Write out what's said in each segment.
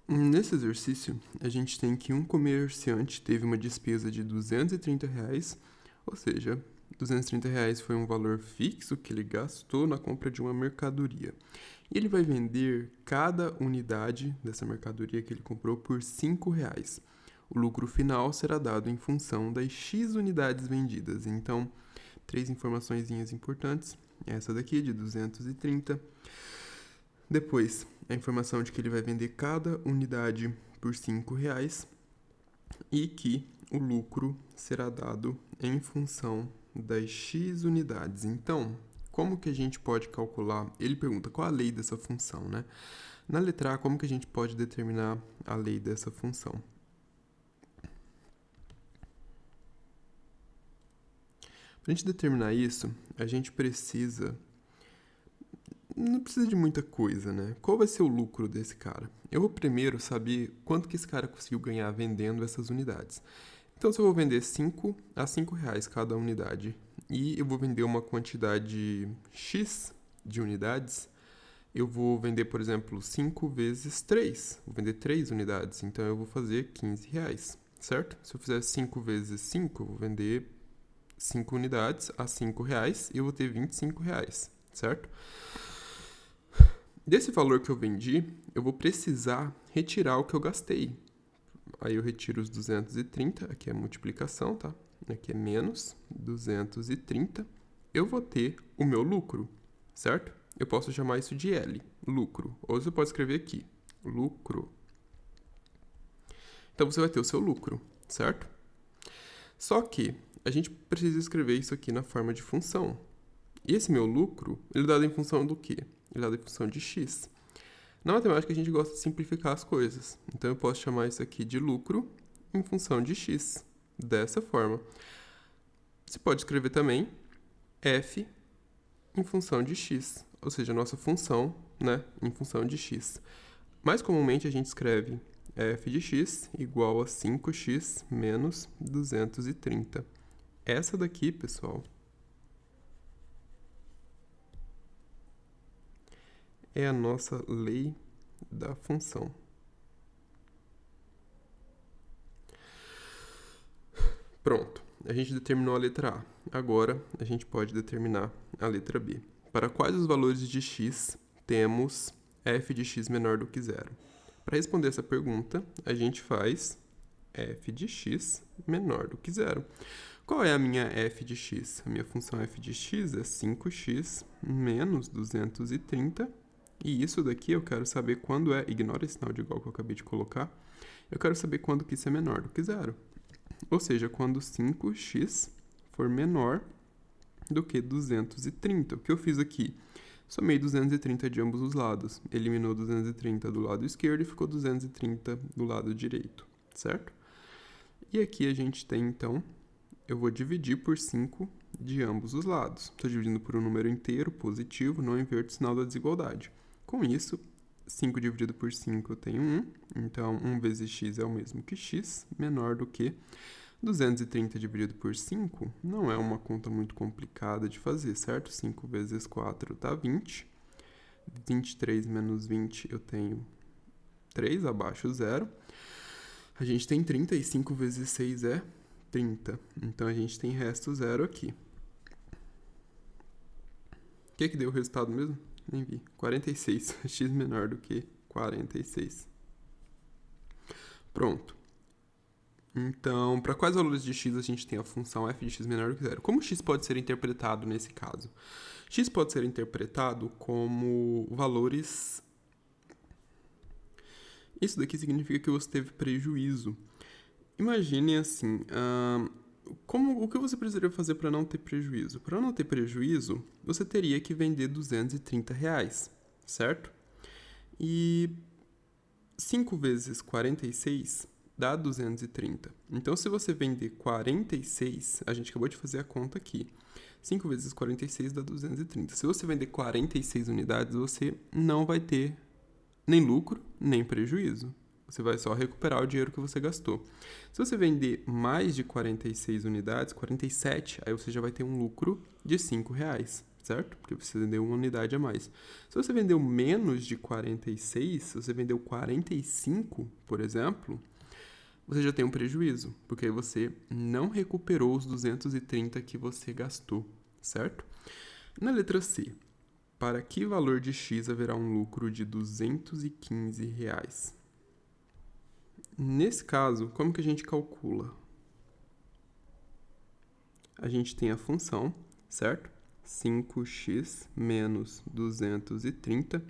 Nesse exercício, a gente tem que um comerciante teve uma despesa de R$ 230, ou seja, R$ 230 foi um valor fixo que ele gastou na compra de uma mercadoria. E ele vai vender cada unidade dessa mercadoria que ele comprou por R$ 5. O lucro final será dado em função das X unidades vendidas. Então, três informaçõezinhas importantes. Essa daqui de 230. Depois, a informação de que ele vai vender cada unidade por R$ 5 e que o lucro será dado em função das X unidades. Então, como que a gente pode calcular? Ele pergunta qual a lei dessa função, né? Na letra A, como que a gente pode determinar a lei dessa função? Para a gente determinar isso, a gente não precisa de muita coisa, né? Qual vai ser o lucro desse cara? Eu vou primeiro saber quanto que esse cara conseguiu ganhar vendendo essas unidades. Então, se eu vou vender 5 a R$ 5 cada unidade e eu vou vender uma quantidade X de unidades, eu vou vender, por exemplo, 5 vezes 3. Vou vender 3 unidades, então eu vou fazer R$ 15, certo? Se eu fizer 5 vezes 5, eu vou vender 5 unidades a R$ 5 e eu vou ter R$ 25, certo? Desse valor que eu vendi, eu vou precisar retirar o que eu gastei. Aí eu retiro os 230, aqui é multiplicação, tá? Aqui é menos 230. Eu vou ter o meu lucro, certo? Eu posso chamar isso de L, lucro. Ou você pode escrever aqui, lucro. Então você vai ter o seu lucro, certo? Só que a gente precisa escrever isso aqui na forma de função. E esse meu lucro, ele é dado em função do quê? Ele é dado em função de x. Na matemática, a gente gosta de simplificar as coisas. Então, eu posso chamar isso aqui de lucro em função de x. Dessa forma. Você pode escrever também f em função de x. Ou seja, a nossa função, né, em função de x. Mais comumente, a gente escreve f de x igual a 5x menos 230. Essa daqui, pessoal, é a nossa lei da função. Pronto, a gente determinou a letra A. Agora, a gente pode determinar a letra B. Para quais os valores de x temos f de x menor do que zero? Para responder essa pergunta, a gente faz f de x menor do que zero. Qual é a minha f de x? A minha função f de x é 5x menos 230. E isso daqui eu quero saber quando é... Ignora esse sinal de igual que eu acabei de colocar. Eu quero saber quando que isso é menor do que zero. Ou seja, quando 5x for menor do que 230. O que eu fiz aqui? Somei 230 de ambos os lados. Eliminou 230 do lado esquerdo e ficou 230 do lado direito, certo? E aqui a gente tem, então, eu vou dividir por 5 de ambos os lados. Estou dividindo por um número inteiro, positivo, não inverto o sinal da desigualdade. Com isso, 5 dividido por 5 eu tenho 1, então 1 vezes x é o mesmo que x, menor do que 230 dividido por 5, não é uma conta muito complicada de fazer, certo? 5 vezes 4 dá 20, 23 menos 20 eu tenho 3, abaixo 0. A gente tem 30 e 5 vezes 6 é 30, então a gente tem resto 0 aqui. O que deu o resultado mesmo? Nem vi. 46. X menor do que 46. Pronto. Então, para quais valores de x a gente tem a função f de x menor do que zero? Como x pode ser interpretado nesse caso? X pode ser interpretado como valores... Isso daqui significa que você teve prejuízo. Imagine assim, o que você precisaria fazer para não ter prejuízo? Para não ter prejuízo, você teria que vender R$ 230, certo? E 5 vezes 46 dá 230. Então, se você vender 46, a gente acabou de fazer a conta aqui. 5 vezes 46 dá 230. Se você vender 46 unidades, você não vai ter nem lucro, nem prejuízo. Você vai só recuperar o dinheiro que você gastou. Se você vender mais de 46 unidades, 47, aí você já vai ter um lucro de R$ 5. certo? Porque você vendeu uma unidade a mais. Se você vendeu menos de 46, se você vendeu 45, por exemplo, você já tem um prejuízo, porque aí você não recuperou os 230 que você gastou, certo? Na letra C, para que valor de X haverá um lucro de R$215? Nesse caso, como que a gente calcula? A gente tem a função, certo? 5x menos 230.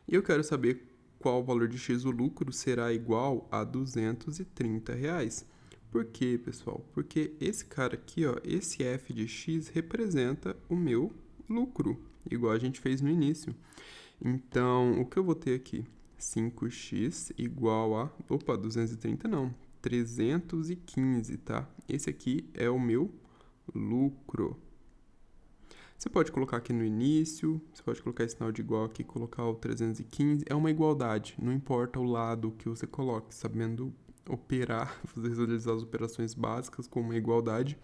E eu quero saber qual o valor de x, o lucro será igual a R$230. Por quê, pessoal? Porque esse cara aqui, ó, esse f de x representa o meu lucro, igual a gente fez no início. Então, o que eu vou ter aqui? 5x igual a... Opa, 230 não. 315, tá? Esse aqui é o meu lucro. Você pode colocar aqui no início, você pode colocar esse sinal de igual aqui, colocar o 315. É uma igualdade, não importa o lado que você coloque, sabendo operar, realizar as operações básicas com uma igualdade.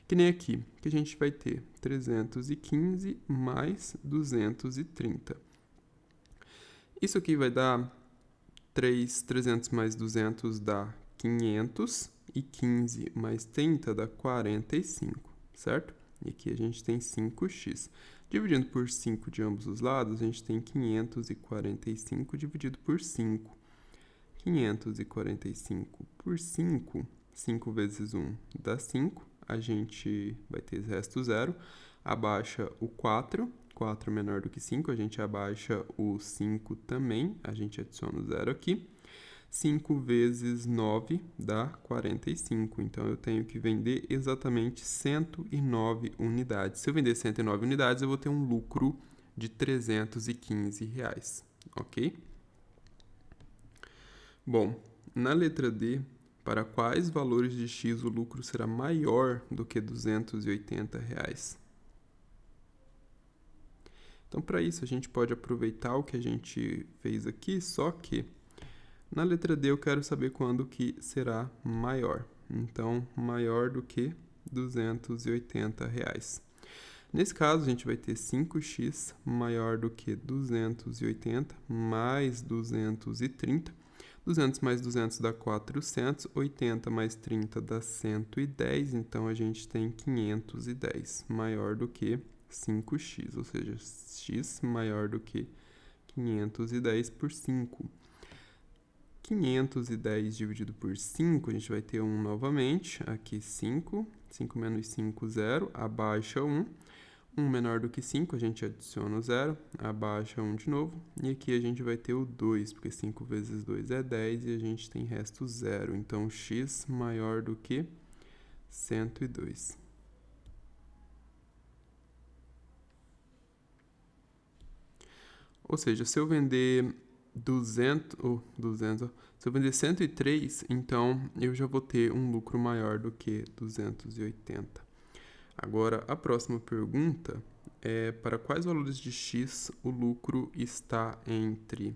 Que nem aqui, que a gente vai ter 315 mais 230. Isso aqui vai dar 300 mais 200 dá 500, e 15 mais 30 dá 45, certo? E aqui a gente tem 5x. Dividindo por 5 de ambos os lados, a gente tem 545 dividido por 5. 545 por 5, 5 vezes 1 dá 5. A gente vai ter resto 0. Abaixa o 4. 4 menor do que 5, a gente abaixa o 5 também. A gente adiciona o 0 aqui. 5 vezes 9 dá 45. Então, eu tenho que vender exatamente 109 unidades. Se eu vender 109 unidades, eu vou ter um lucro de R$315, ok? Bom, na letra D, para quais valores de X o lucro será maior do que R$280? Então, para isso, a gente pode aproveitar o que a gente fez aqui, só que na letra D eu quero saber quando que será maior. Então, maior do que R$280. Nesse caso, a gente vai ter 5x maior do que 280 mais 230. 200 mais 200 dá 400, 80 mais 30 dá 110, então a gente tem 510 maior do que 5x, ou seja, x maior do que 510 por 5. 510 dividido por 5, a gente vai ter 1 novamente, aqui 5, 5 menos 5, 0, abaixa 1, 1 menor do que 5, a gente adiciona o 0, abaixa 1 de novo, e aqui a gente vai ter o 2, porque 5 vezes 2 é 10, e a gente tem resto 0, então x maior do que 102. Ou seja, se eu vender 200, se eu vender 103, então eu já vou ter um lucro maior do que 280. Agora, a próxima pergunta é para quais valores de X o lucro está entre...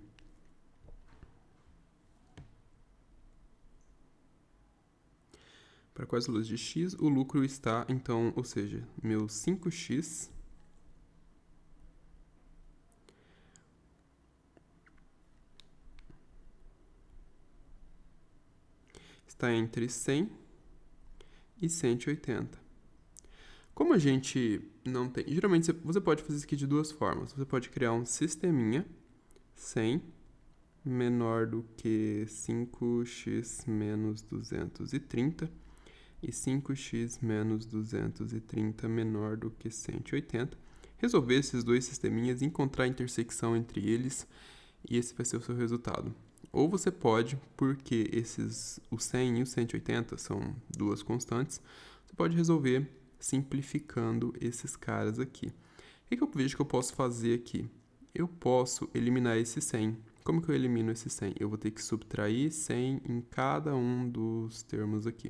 Para quais valores de X o lucro está, então, ou seja, meu 5x está entre 100 e 180. Como a gente não tem... Geralmente você pode fazer isso aqui de duas formas. Você pode criar um sisteminha 100 menor do que 5x menos 230 e 5x menos 230 menor do que 180. Resolver esses dois sisteminhas, encontrar a intersecção entre eles e esse vai ser o seu resultado. Ou você pode, porque o 100 e o 180 são duas constantes, você pode resolver simplificando esses caras aqui. O que eu vejo que eu posso fazer aqui? Eu posso eliminar esse 100. Como que eu elimino esse 100? Eu vou ter que subtrair 100 em cada um dos termos aqui.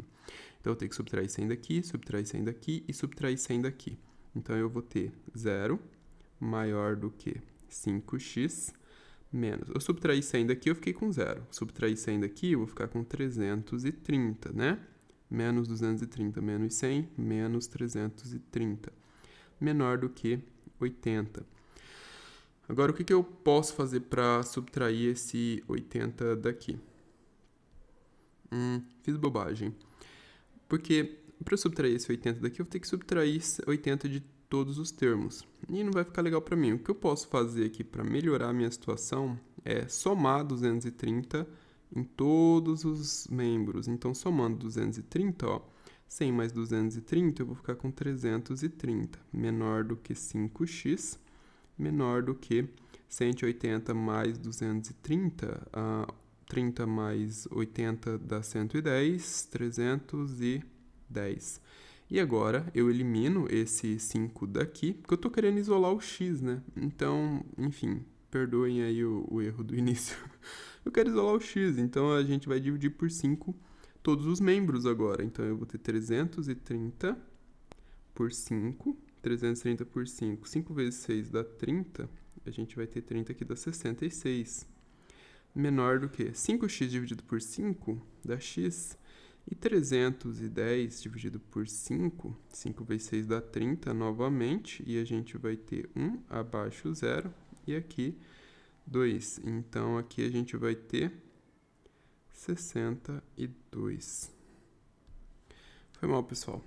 Então, eu vou ter que subtrair 100 daqui, subtrair 100 daqui e subtrair 100 daqui. Então, eu vou ter 0 maior do que 5x menos. Eu subtraí 100 daqui, eu fiquei com 0. Subtrair 100 daqui, eu vou ficar com 330, né? Menos 230 menos 100, menos 330. Menor do que 80. Agora, o que eu posso fazer para subtrair esse 80 daqui? Fiz bobagem. Porque para subtrair esse 80 daqui, eu vou ter que subtrair 80 de todos os termos. E não vai ficar legal para mim. O que eu posso fazer aqui para melhorar a minha situação é somar 230 em todos os membros. Então, somando 230, ó, 100 mais 230, eu vou ficar com 330. Menor do que 5x, menor do que 180 mais 230, 30 mais 80 dá 110, 310. E agora eu elimino esse 5 daqui, porque eu estou querendo isolar o x, né? Então, enfim, perdoem aí o erro do início. Eu quero isolar o x, então a gente vai dividir por 5 todos os membros agora. Então eu vou ter 330 por 5, 330 por 5. 5 vezes 6 dá 30, a gente vai ter 30 aqui, dá 66. Menor do que 5x dividido por 5 dá x. E 310 dividido por 5, 5 vezes 6 dá 30 novamente. E a gente vai ter 1 abaixo 0 e aqui 2. Então, aqui a gente vai ter 62. Foi mal, pessoal.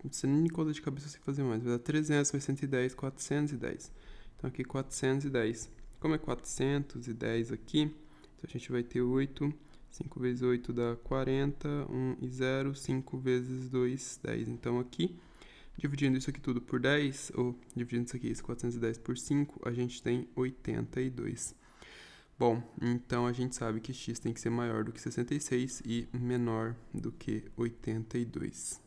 Não sei nem conta de cabeça sem fazer mais. Vai dar 300 mais 110, 410. Então, aqui 410. Como é 410 aqui, então a gente vai ter 8. 5 vezes 8 dá 40, 1 e 0, 5 vezes 2, 10. Então, aqui, dividindo isso aqui tudo por 10, ou dividindo isso aqui, esse 410 por 5, a gente tem 82. Bom, então a gente sabe que x tem que ser maior do que 66 e menor do que 82.